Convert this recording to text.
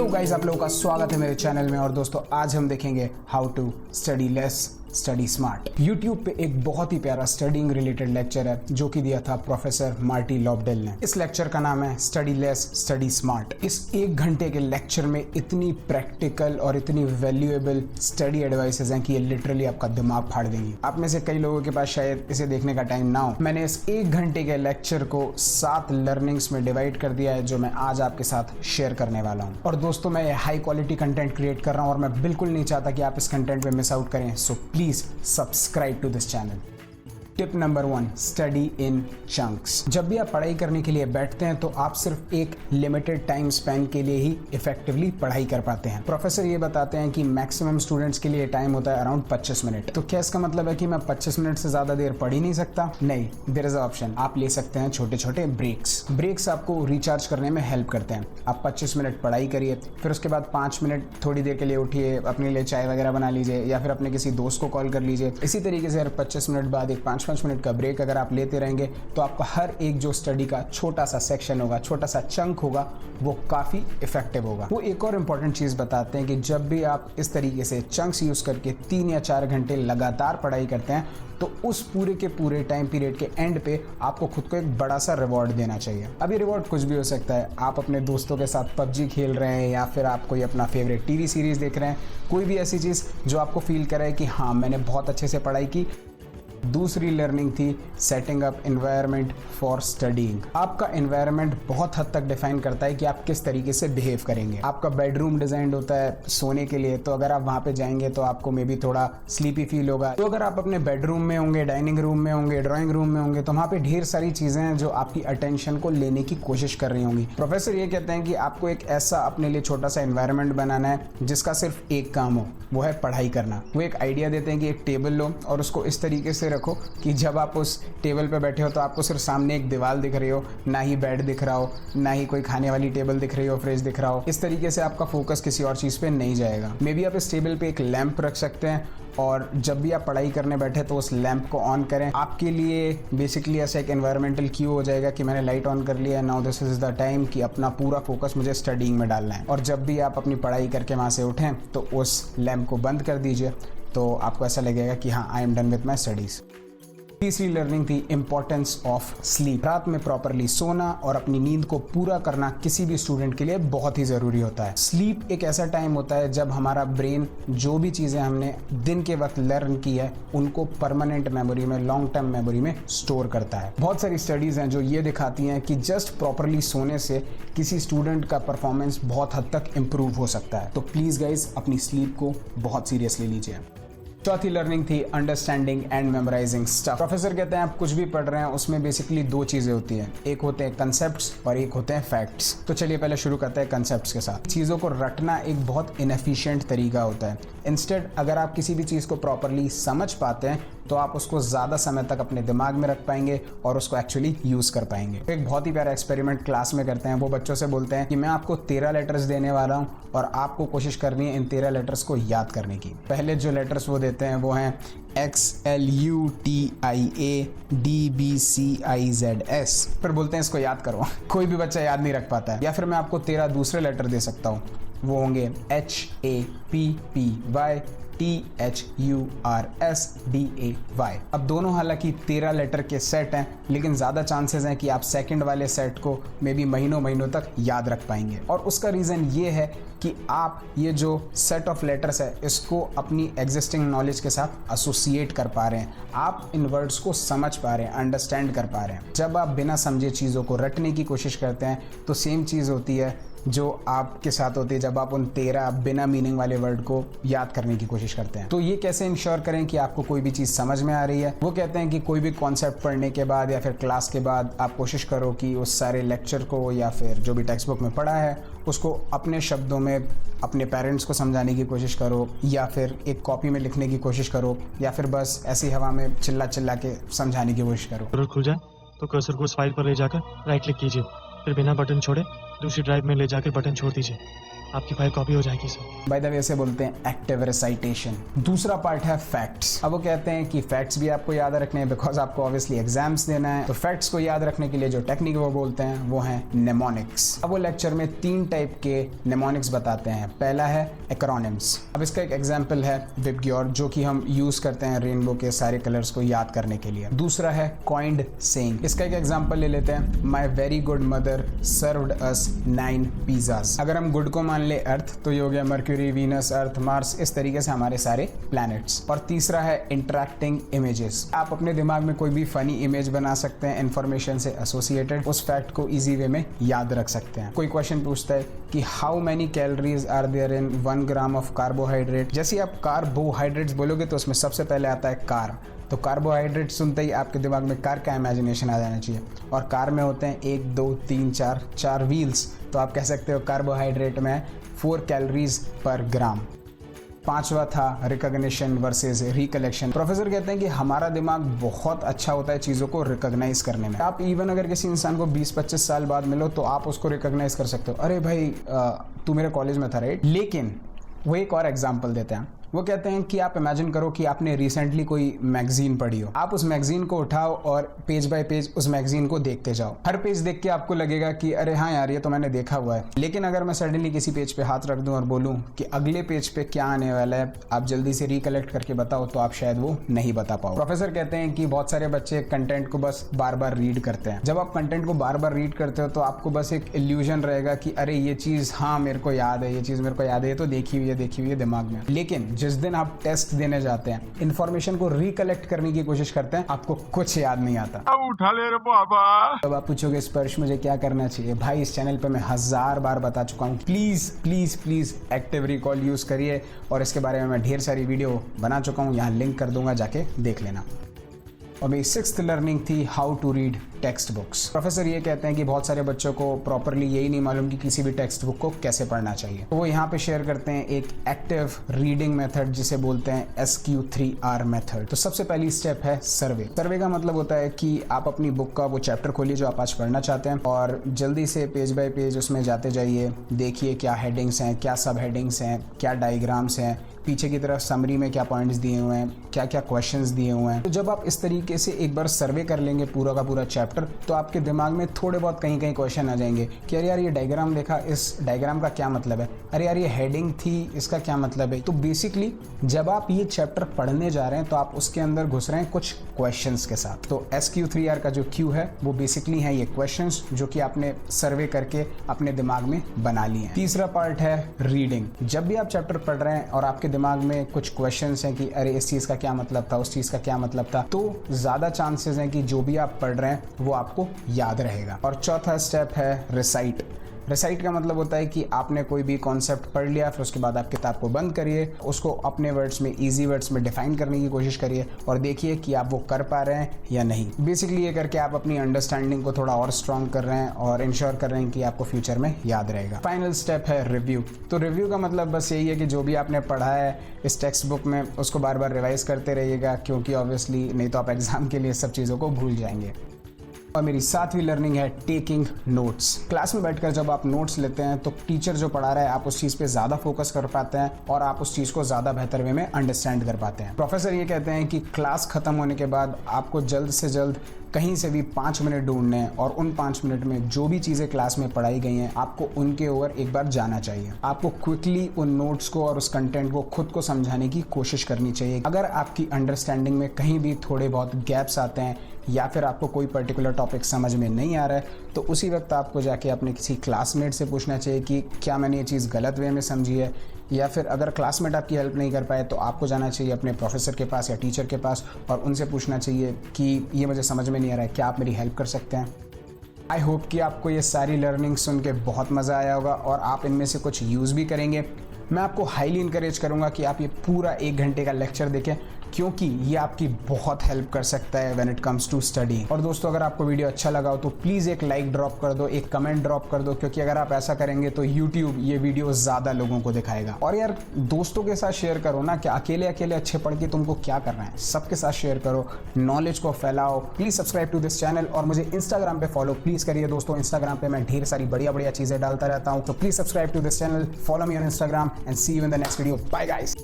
Guys, आप लोगों का स्वागत है मेरे चैनल में। और दोस्तों, आज हम देखेंगे how to study less study smart. YouTube पे एक बहुत ही प्यारा स्टडीइंग रिलेटेड लेक्चर है जो कि दिया था प्रोफेसर मार्टी लॉबडेल ने। इस लेक्चर का नाम है स्टडी लेस स्टडी स्मार्ट। इस 1 घंटे के लेक्चर में इतनी प्रैक्टिकल और इतनी वैल्यूएबल स्टडी एडवाइसेज हैं कि ये लिटरली आपका दिमाग फाड़ देंगी। आप में से कई लोगों के पास शायद इसे देखने का टाइम ना हो। मैंने इस 1 घंटे के लेक्चर को 7 लर्निंग्स में डिवाइड कर दिया है जो मैं आज आपके साथ शेयर करने वाला हूँ। और दोस्तों, मैं हाई क्वालिटी कंटेंट क्रिएट कर रहा हूँ और मैं बिल्कुल नहीं चाहता कि आप इस कंटेंट पे मिस आउट करें। So please subscribe to this channel. Tip number 1, study in chunks. जब भी आप पढ़ाई करने के लिए बैठते हैं तो आप सिर्फ एक लिमिटेड टाइम स्पैन के लिए ही इफेक्टिवली पढ़ाई कर पाते हैं। प्रोफेसर ये बताते हैं कि मैक्सिमम स्टूडेंट्स के लिए टाइम होता है अराउंड 25 मिनट। तो क्या इसका मतलब है कि मैं 25 मिनट से ज्यादा देर पढ़ ही नहीं सकता? नहीं, देयर इज अ ऑप्शन। आप ले सकते हैं छोटे छोटे ब्रेक्स आपको रिचार्ज करने में हेल्प करते हैं। आप 25 मिनट पढ़ाई करिए, फिर उसके बाद 5 मिनट थोड़ी देर के लिए उठिए, अपने लिए चाय वगैरह बना लीजिए या फिर अपने किसी दोस्त को कॉल कर लीजिए। इसी तरीके से हर 25 मिनट बाद एक 5-5 मिनट का ब्रेक अगर आप लेते रहेंगे तो आपका हर एक जो स्टडी का छोटा सा सेक्शन होगा, छोटा सा चंक होगा, वो काफी इफेक्टिव होगा। वो एक और इंपॉर्टेंट चीज बताते हैं कि जब भी आप इस तरीके से चंक्स यूज करके 3 या 4 घंटे लगातार पढ़ाई करते हैं तो उस पूरे के पूरे टाइम पीरियड के एंड पे आपको खुद को एक बड़ा सा रिवॉर्ड देना चाहिए। अब ये रिवॉर्ड कुछ भी हो सकता है। आप अपने दोस्तों के साथ पबजी खेल रहे हैं या फिर आप कोई अपना फेवरेट टीवी सीरीज देख रहे हैं, कोई भी ऐसी चीज जो आपको फील कराए कि हाँ, मैंने बहुत अच्छे से पढ़ाई की। दूसरी लर्निंग थी setting up environment for studying. आपका एनवायरनमेंट बहुत हद तक डिफाइन करता है कि आप किस तरीके से बिहेव करेंगे। आपका बेडरूम डिजाइन होता है सोने के लिए, तो अगर आप वहां पे जाएंगे तो आपको मे बी थोड़ा स्लीपी फील होगा। तो अगर आप अपने बेडरूम में होंगे, डाइनिंग रूम में होंगे, ड्राइंग रूम में होंगे, तो वहां पे ढेर सारी चीजें हैं जो आपकी अटेंशन को लेने की कोशिश कर रही होंगी। प्रोफेसर ये कहते हैं कि आपको एक ऐसा अपने लिए छोटा सा एनवायरनमेंट बनाना है जिसका सिर्फ एक काम हो, वो है पढ़ाई करना। वो एक आइडिया देते हैं कि एक टेबल लो और उसको इस तरीके से रखो कि जब आप उस टेबल पे बैठे हो तो आपको सिर्फ सामने एक दीवार दिख रही हो, ना ही बेड दिख रहा हो, ना ही कोई खाने वाली टेबल दिख रही हो, फ्रिज दिख रहा हो। इस तरीके से आपका फोकस किसी और चीज़ पे नहीं जाएगा। मे बी आप इस टेबल पे एक लैंप रख सकते हैं और जब भी आप पढ़ाई करने बैठे तो उस लैंप को ऑन करें। आपके लिए बेसिकली ऐसा एक एनवायरमेंटल क्यू हो जाएगा कि मैंने लाइट ऑन कर लिया है, now this is the time कि अपना पूरा फोकस मुझे स्टडीइंग में डालना है। और जब भी आप अपनी पढ़ाई करके वहाँ से उठें तो उस लैंप को बंद कर दीजिए, तो आपको ऐसा लगेगा कि हाँ, I am done with my studies. तीसरी लर्निंग थी इंपॉर्टेंस ऑफ स्लीप। रात में प्रॉपरली सोना और अपनी नींद को पूरा करना किसी भी स्टूडेंट के लिए बहुत ही जरूरी होता है। स्लीप एक ऐसा टाइम होता है जब हमारा ब्रेन जो भी चीजें हमने दिन के वक्त लर्न की है उनको परमानेंट मेमोरी में, लॉन्ग टर्म मेमोरी में स्टोर करता है। बहुत सारी स्टडीज हैं जो ये दिखाती हैं कि जस्ट प्रॉपरली सोने से किसी स्टूडेंट का परफॉर्मेंस बहुत हद तक इंप्रूव हो सकता है। तो प्लीज गाइज, अपनी स्लीप को बहुत सीरियसली लीजिए। चौथी लर्निंग थी understanding and memorising stuff. Professor कहते हैं आप कुछ भी पढ़ रहे हैं उसमें बेसिकली 2 चीजें होती हैं, एक होते हैं कंसेप्ट्स और एक होते हैं फैक्ट्स। तो चलिए पहले शुरू करते हैं कंसेप्ट्स के साथ। चीजों को रटना एक बहुत इनएफिशिएंट तरीका होता है। इंस्टेड अगर आप किसी भी चीज को प्रॉपरली समझ पाते हैं तो आप उसको ज्यादा समय तक अपने दिमाग में रख पाएंगे और उसको एक्चुअली यूज कर पाएंगे। एक बहुत ही प्यारा एक्सपेरिमेंट क्लास में करते हैं। वो बच्चों से बोलते हैं कि मैं आपको 13 लेटर्स देने वाला हूँ और आपको कोशिश करनी है इन 13 लेटर्स को याद करने की। पहले जो लेटर्स वो देते हैं वो हैं XLUTIADBCIZS। फिर बोलते हैं इसको याद करो। कोई भी बच्चा याद नहीं रख पाता है। या फिर मैं आपको 13 दूसरे लेटर दे सकता हूँ, वो होंगे HAPPY अब दोनों हालांकि 13 लेटर के सेट हैं, लेकिन ज़्यादा चांसेस हैं कि आप सेकंड वाले सेट को मे बी महीनों तक याद रख पाएंगे। और उसका रीज़न ये है कि आप ये जो सेट ऑफ लेटर्स है इसको अपनी एग्जिस्टिंग नॉलेज के साथ एसोसिएट कर पा रहे हैं। आप इन वर्ड्स को समझ पा रहे हैं, अंडरस्टैंड कर पा रहे हैं। जब आप बिना समझे चीज़ों को रटने की कोशिश करते हैं तो सेम चीज़ होती है जो आपके साथ होती है जब आप उन 13 बिना मीनिंग वाले वर्ड को याद करने की कोशिश करते हैं। तो ये कैसे इंश्योर करें कि आपको कोई भी चीज़ समझ में आ रही है? वो कहते हैं कि कोई भी कॉन्सेप्ट पढ़ने के बाद या फिर क्लास के बाद आप कोशिश करो कि उस सारे लेक्चर को या फिर जो भी टेक्स्ट बुक में पढ़ा है उसको अपने शब्दों में अपने पेरेंट्स को समझाने की कोशिश करो, या फिर एक कॉपी में लिखने की कोशिश करो, या फिर बस ऐसी हवा में चिल्ला के समझाने की कोशिश करो। खुल जाए तो कर्सर को उस फाइल पर ले जाकर राइट क्लिक कीजिए, फिर बिना बटन छोड़े दूसरी ड्राइव में ले जाकर बटन छोड़ दीजिए। आपकी फाइल कॉपी हो जाएगी सर। बाय द वे इसे बोलते हैं एक्टिव रिसाइटेशन। दूसरा पार्ट है फैक्ट्स। अब वो कहते हैं कि फैक्ट्स भी आपको याद रखने हैं बिकॉज आपको ऑब्वियसली एग्जाम्स देना है। तो फैक्ट्स को याद रखने के लिए जो टेक्निक वो बोलते हैं वो है नेमोनिक्स। अब वो लेक्चर में 3 टाइप के नेमोनिक्स बताते हैं। पहला है एक्रोनिम्स। अब इसका एक एग्जाम्पल है विबग्योर, जो कि हम यूज करते हैं रेनबो के सारे कलर्स को याद करने के लिए। दूसरा है कॉइंड सेइंग। इसका एक एग्जाम्पल ले लेते हैं, my very good mother served us 9 pizzas. अगर हम गुड को मान ले अर्थ, तो ये हो गया मर्क्यूरी, वीनस, अर्थ, मार्स, इस तरीके से हमारे सारे प्लैनेट्स। और तीसरा है इंटरैक्टिंग इमेजेस। आप अपने दिमाग में कोई भी फनी इमेज बना सकते हैं इन्फॉर्मेशन से एसोसिएटेड, उस फैक्ट को इजी वे में याद रख सकते हैं। कोई क्वेश्चन पूछता है कि how many calories are there in 1 gram of carbohydrate. जैसे आप कार्बोहाइड्रेट्स बोलोगे तो उसमें सबसे पहले आता है कार। तो कार्बोहाइड्रेट सुनते ही आपके दिमाग में कार का इमेजिनेशन आ जाना चाहिए। और कार में होते हैं 1 2 3 4 व्हील्स। तो आप कह सकते हो कार्बोहाइड्रेट में 4 कैलोरीज पर ग्राम। पांचवा था रिकॉग्निशन वर्सेस रिकलेक्शन। प्रोफेसर कहते हैं कि हमारा दिमाग बहुत अच्छा होता है चीज़ों को रिकॉग्नाइज करने में। आप इवन अगर किसी इंसान को 20-25 साल बाद मिलो तो आप उसको रिकॉग्नाइज कर सकते हो, अरे भाई तू मेरे कॉलेज में था राइट। लेकिन वो एक और एग्जाम्पल देते हैं। वो कहते हैं कि आप इमेजिन करो कि आपने रिसेंटली कोई मैगजीन पढ़ी हो। आप उस मैगजीन को उठाओ और पेज बाय पेज उस मैगजीन को देखते जाओ। हर पेज देख के आपको लगेगा कि अरे हाँ यार ये तो मैंने देखा हुआ है। लेकिन अगर मैं सडनली किसी पेज पे हाथ रख दूं और बोलूं कि अगले पेज पे क्या आने वाला है, आप जल्दी से रिकलेक्ट करके बताओ, तो आप शायद वो नहीं बता पाओ। प्रोफेसर कहते हैं कि बहुत सारे बच्चे कंटेंट को बस बार बार रीड करते हैं। जब आप कंटेंट को बार बार रीड करते हो तो आपको बस एक इल्यूजन रहेगा कि अरे ये चीज हाँ मेरे को याद है, ये चीज मेरे को याद है, ये तो देखी हुई है दिमाग में। लेकिन जिस दिन आप टेस्ट देने जाते हैं, इंफॉर्मेशन को रिकलेक्ट करने की कोशिश करते हैं, आपको कुछ याद नहीं आता। अब उठा ले रे बाबा। अब आप पूछोगे स्पर्श मुझे क्या करना चाहिए? भाई इस चैनल पे मैं 1000 बार बता चुका हूँ, please please please active recall use करिए। और इसके बारे में मैं ढेर सारी वीडियो बना चुका हूँ, यहाँ लिंक कर दूंगा, जाके देख लेना। और मेरी 6th लर्निंग थी how to read text books. Professor ये कहते हैं कि बहुत सारे बच्चों को प्रॉपरली यही नहीं मालूम कि किसी भी टेक्स्ट बुक को कैसे पढ़ना चाहिए। तो वो यहाँ पे शेयर करते हैं एक एक्टिव रीडिंग मेथड जिसे बोलते हैं SQ3R मेथड। तो सबसे पहली स्टेप है सर्वे। सर्वे का मतलब होता है कि आप अपनी बुक का वो चैप्टर खोलिए जो आप आज पढ़ना चाहते हैं और जल्दी से पेज बाय पेज उसमें जाते जाइए। देखिए क्या हेडिंग्स हैं, क्या सब हेडिंग्स हैं, क्या डायग्राम्स हैं, पीछे की तरफ समरी में क्या पॉइंट्स दिए हुए हैं, क्या क्या क्वेश्चंस दिए हुए हैं। तो जब आप इस तरीके से एक बार सर्वे कर लेंगे पूरा का पूरा चैप्टर, तो आपके दिमाग में थोड़े बहुत कहीं कहीं क्वेश्चन आ जाएंगे कि अरे यार ये डायग्राम देखा, इस डायग्राम का क्या मतलब है, अरे यार ये हेडिंग थी, इसका क्या मतलब है। तो बेसिकली जब आप ये चैप्टर पढ़ने जा रहे हैं तो आप उसके अंदर घुस रहे हैं कुछ क्वेश्चंस के साथ। तो SQ3R का जो Q है वो बेसिकली है ये क्वेश्चंस जो कि आपने सर्वे करके अपने दिमाग में बना लिए हैं। तीसरा पार्ट है रीडिंग। जब भी आप चैप्टर पढ़ रहे हैं और आपके दिमाग में कुछ क्वेश्चंस हैं कि अरे इस चीज़ का क्या मतलब था, उस चीज़ का क्या मतलब था, तो ज़्यादा चांसेस हैं कि जो भी आप पढ़ रहे हैं वो आपको याद रहेगा। और चौथा स्टेप है रिसाइट। रिसाइट का मतलब होता है कि आपने कोई भी कॉन्सेप्ट पढ़ लिया, फिर उसके बाद आप किताब को बंद करिए, उसको अपने वर्ड्स में, इजी वर्ड्स में डिफाइन करने की कोशिश करिए और देखिए कि आप वो कर पा रहे हैं या नहीं। बेसिकली ये करके आप अपनी अंडरस्टैंडिंग को थोड़ा और स्ट्रॉन्ग कर रहे हैं और इंश्योर कर रहे हैं कि आपको फ्यूचर में याद रहेगा। फाइनल स्टेप है रिव्यू। तो रिव्यू का मतलब बस यही है कि जो भी आपने पढ़ा है इस टेक्स्ट बुक में उसको बार बार रिवाइज करते रहिएगा, क्योंकि ऑब्वियसली नहीं तो आप एग्जाम के लिए सब चीज़ों को भूल जाएंगे। और मेरी 7वीं लर्निंग है टेकिंग नोट्स। क्लास में बैठकर जब आप नोट्स लेते हैं तो टीचर जो पढ़ा रहा है आप उस चीज़ पे ज़्यादा फोकस कर पाते हैं और आप उस चीज़ को ज़्यादा बेहतर वे में अंडरस्टैंड कर पाते हैं। प्रोफेसर ये कहते हैं कि क्लास खत्म होने के बाद आपको जल्द से जल्द कहीं से भी 5 मिनट ढूंढने हैं और उन 5 मिनट में जो भी चीज़ें क्लास में पढ़ाई गई हैं आपको उनके ओर एक बार जाना चाहिए। आपको क्विकली उन नोट्स को और उस कंटेंट को खुद को समझाने की कोशिश करनी चाहिए। अगर आपकी अंडरस्टैंडिंग में कहीं भी थोड़े बहुत गैप्स आते हैं या फिर आपको कोई पर्टिकुलर टॉपिक समझ में नहीं आ रहा है तो उसी वक्त आपको जाके अपने किसी क्लासमेट से पूछना चाहिए कि क्या मैंने ये चीज़ गलत वे में समझी है, या फिर अगर क्लासमेट आपकी हेल्प नहीं कर पाए तो आपको जाना चाहिए अपने प्रोफेसर के पास या टीचर के पास और उनसे पूछना चाहिए कि ये मुझे समझ में नहीं आ रहा है, क्या आप मेरी हेल्प कर सकते हैं। आई होप कि आपको ये सारी लर्निंग सुन के बहुत मज़ा आया होगा और आप इनमें से कुछ यूज़ भी करेंगे। मैं आपको हाईली इंकरेज करूंगा कि आप ये पूरा 1 घंटे का लेक्चर देखें क्योंकि ये आपकी बहुत हेल्प कर सकता है when it comes to study. और दोस्तों अगर आपको वीडियो अच्छा लगा हो तो प्लीज़ एक लाइक ड्रॉप कर दो, एक कमेंट ड्रॉप कर दो, क्योंकि अगर आप ऐसा करेंगे तो यूट्यूब ये वीडियो ज़्यादा लोगों को दिखाएगा। और यार दोस्तों के साथ शेयर करो ना, कि अकेले अकेले अच्छे पढ़ के तुमको क्या करना है, सबके साथ शेयर करो, नॉलेज को फैलाओ। Please subscribe to this channel और मुझे इंस्टाग्राम पे फॉलो प्लीज़ करिए दोस्तों। इंस्टाग्राम पे मैं ढेर सारी बढ़िया बढ़िया चीज़ें डालता रहता हूँ, तो please subscribe to this channel, follow me on Instagram and see you in the next video. Bye guys.